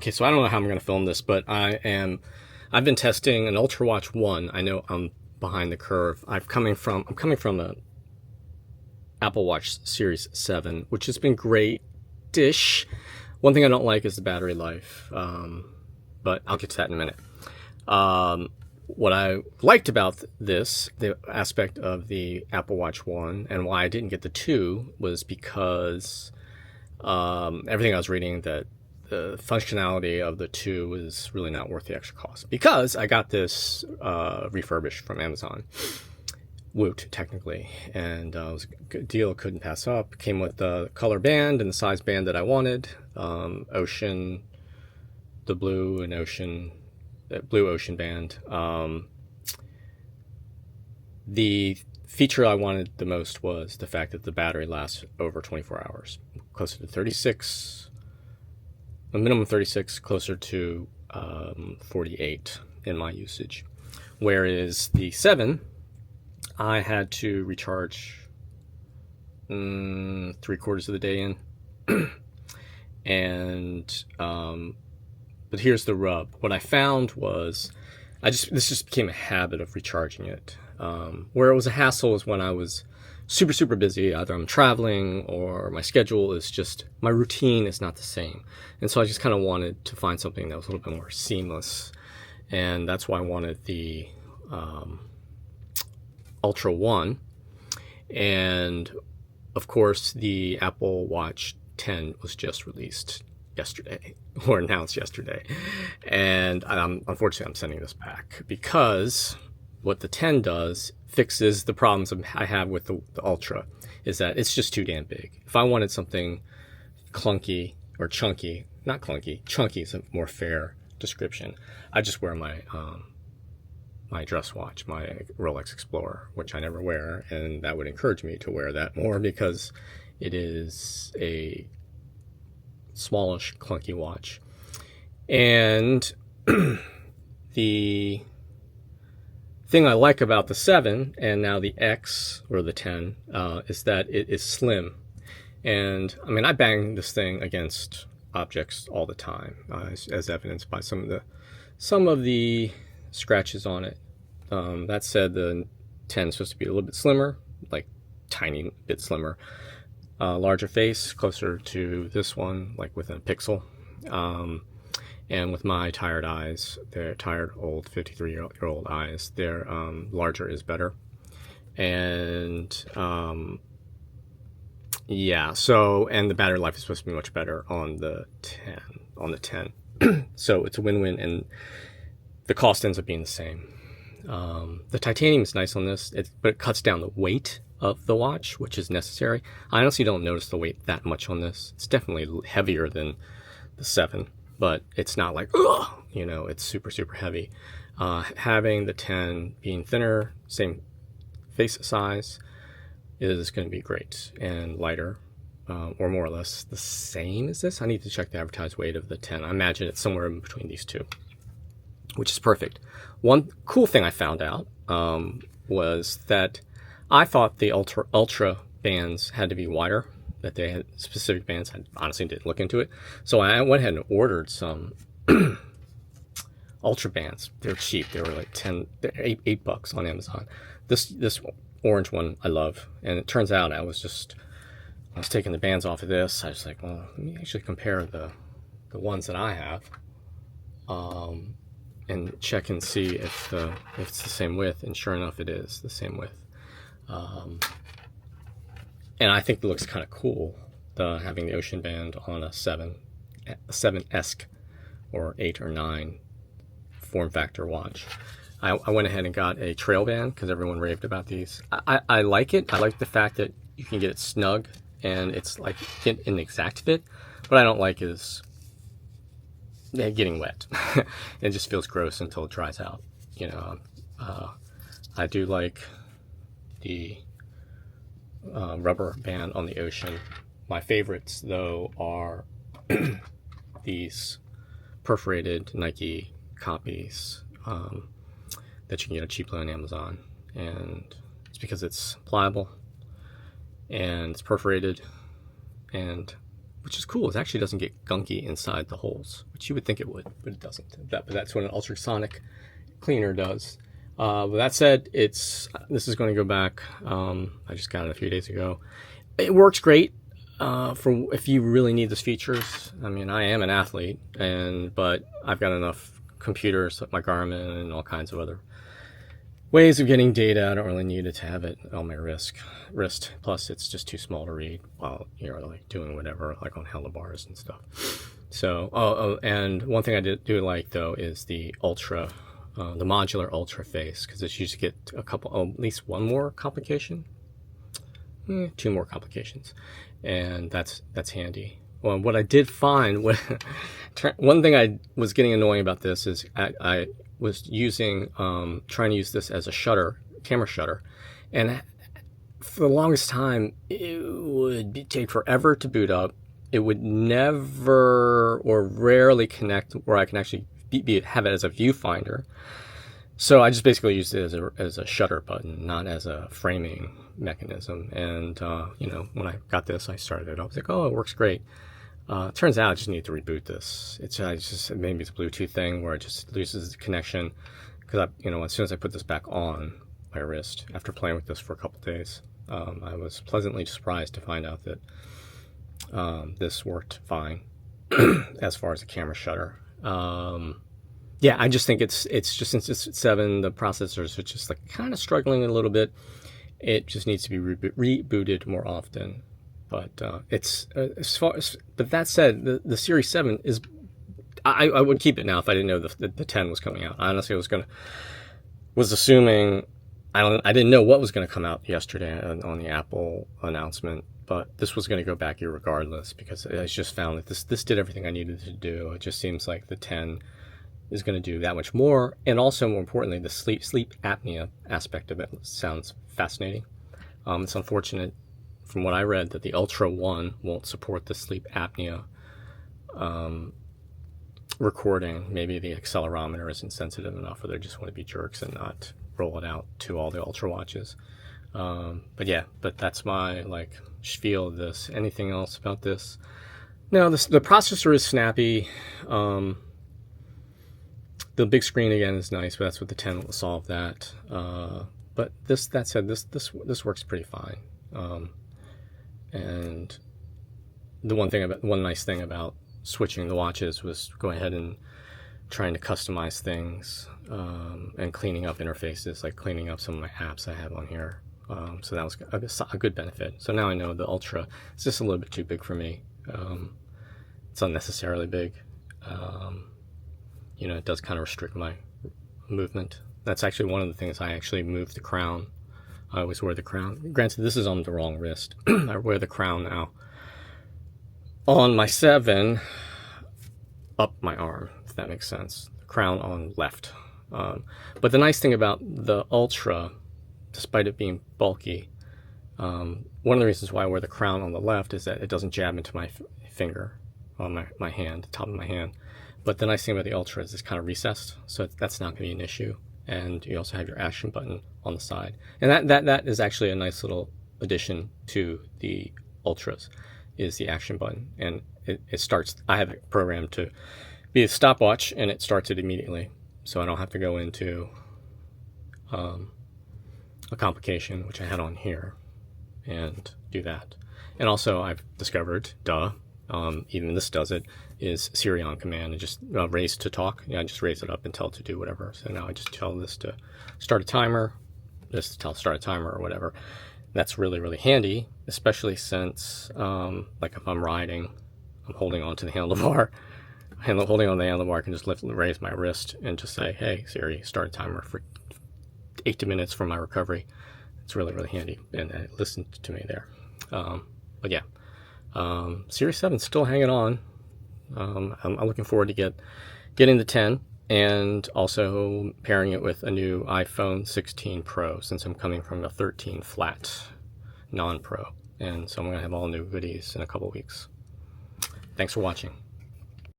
Okay, so I don't know how I'm going to film this, but I've been testing an Ultra Watch 1. I know I'm behind the curve. I'm coming from a Apple Watch Series 7, which has been great-ish. One thing I don't like is the battery life, but I'll get to that in a minute. What I liked about the aspect of the Apple Watch 1 and why I didn't get the 2 was because everything I was reading that the functionality of the 2 is really not worth the extra cost, because I got this refurbished from Amazon. Woot, technically, and it was a good deal, couldn't pass up. Came with the color band and the size band that I wanted. Ocean, the blue and ocean, blue ocean band. The feature I wanted the most was the fact that the battery lasts over 24 hours, closer to 36, a minimum 36, closer to 48 in my usage. Whereas the 7, I had to recharge 3/4 of the day in. And but here's the rub. What I found was this just became a habit of recharging it. Where it was a hassle is when I was super busy. Either I'm traveling or my schedule is just, my routine is not the same. And so I just kind of wanted to find something that was a little bit more seamless. And that's why I wanted the Ultra 1. And of course, the Apple Watch 10 was just released yesterday, or announced yesterday. And unfortunately, I'm sending this back because what the 10 does fixes the problems I have with the Ultra, is that it's just too damn big. If I wanted something clunky or chunky, not clunky, chunky is a more fair description, I just wear my my dress watch, my Rolex Explorer, which I never wear, and that would encourage me to wear that more because it is a smallish, clunky watch. And the thing I like about the 7 and now the X, or the 10, is that it is slim. And I mean, I bang this thing against objects all the time, as evidenced by some of the scratches on it. That said, the 10 is supposed to be a little bit slimmer, like tiny bit slimmer. Larger face, closer to this one, like within a pixel. And with my tired eyes, they're tired old 53-year-old eyes, they're larger is better. And yeah, so, and the battery life is supposed to be much better on the 10. So it's a win-win, and the cost ends up being the same. The titanium is nice on this, but it cuts down the weight of the watch, which is necessary. I honestly don't notice the weight that much on this. It's definitely heavier than the 7, but it's not like, ugh, you know, it's super heavy. Having the 10 being thinner, same face size, is going to be great, and lighter, or more or less the same as this. I need to check the advertised weight of the 10. I imagine it's somewhere in between these two, which is perfect. One cool thing I found out was that I thought the Ultra bands had to be wider, that they had specific bands. I honestly didn't look into it. So I went ahead and ordered some Ultra bands. They're cheap. They were like $8 on Amazon. This orange one I love. And it turns out I was taking the bands off of this. I was like, well, let me actually compare the ones that I have. And check and see if it's the same width, and sure enough, it is the same width. And I think it looks kind of cool, having the ocean band on a 7-esque or 8 or 9 form factor watch. I went ahead and got a trail band because everyone raved about these. I like it. I like the fact that you can get it snug and it's like an exact fit. What I don't like is getting wet. It just feels gross until it dries out. You know, I do like the rubber band on the ocean. My favorites, though, are these perforated Nike copies that you can get cheaply on Amazon. And it's because it's pliable and it's perforated, and which is cool. It actually doesn't get gunky inside the holes, which you would think it would, but it doesn't. But that's what an ultrasonic cleaner does. With that said, this is going to go back. I just got it a few days ago. It works great for if you really need these features. I mean, I am an athlete, but I've got enough computers like my Garmin and all kinds of other ways of getting data. I don't really need it to have it on my wrist. Plus, it's just too small to read while you're like doing whatever, like on handlebars and stuff. So, and one thing I do like though is the the modular ultra face, because it's used to get at least one more complication, two more complications, and that's handy. Well, what I did find, one thing I was getting annoying about this is I was trying to use this as a camera shutter, and for the longest time it would take forever to boot up. It would never or rarely connect where I can actually have it as a viewfinder. So I just basically used it as a shutter button, not as a framing mechanism. And when I got this, I started it. I was like, oh, it works great. Turns out I just need to reboot this. Maybe it's a Bluetooth thing where it just loses the connection. Because as soon as I put this back on my wrist, after playing with this for a couple days, I was pleasantly surprised to find out that this worked fine as far as the camera shutter. Yeah, I just think it's just, since it's 7, the processors are just like kind of struggling a little bit. It just needs to be rebooted more often. But but that said, the Series 7 is, I would keep it now if I didn't know the 10 was coming out. I honestly was assuming, I didn't know what was going to come out yesterday on the Apple announcement, but this was going to go back regardless, because I just found that this did everything I needed to do. It just seems like the 10 is going to do that much more, and also more importantly, the sleep apnea aspect of it sounds fascinating. It's unfortunate, from what I read, that the Ultra 1 won't support the sleep apnea recording. Maybe the accelerometer isn't sensitive enough, or they just want to be jerks and not roll it out to all the Ultra watches. But that's my spiel of this. Anything else about this? No, the processor is snappy. The big screen again is nice, but that's what the 10 will solve that. But that said, this works pretty fine. And the one nice thing about switching the watches was go ahead and trying to customize things, and cleaning up interfaces, like cleaning up some of my apps I have on here. So that was a good benefit. So now I know the Ultra is just a little bit too big for me. It's unnecessarily big. It does kind of restrict my movement. That's actually one of the things. I actually moved the crown. I always wear the crown. Granted, this is on the wrong wrist. I wear the crown now on my 7 up my arm, if that makes sense. The crown on left. But the nice thing about the Ultra, despite it being bulky, one of the reasons why I wear the crown on the left is that it doesn't jab into my finger on my hand, the top of my hand. But the nice thing about the Ultra is it's kind of recessed, so that's not going to be an issue. And you also have your action button on the side. And that is actually a nice little addition to the Ultras, is the action button. And it starts, I have it programmed to be a stopwatch, and it starts it immediately. So I don't have to go into a complication, which I had on here, and do that. And also I've discovered, even this does it, is Siri on command, and just raise to talk. I just raise it up and tell it to do whatever. So now I just tell this to start a timer, start a timer or whatever. That's really, really handy, especially since, if I'm riding, I'm holding onto the handlebar. Holding on the handlebar, I can just raise my wrist and just say, hey, Siri, start a timer for 8 minutes for my recovery. It's really, really handy, and it listened to me there. But yeah, Series 7 is still hanging on. I'm looking forward to getting the 10, and also pairing it with a new iPhone 16 Pro, since I'm coming from a 13 flat non-Pro, and so I'm going to have all new goodies in a couple weeks. Thanks for watching.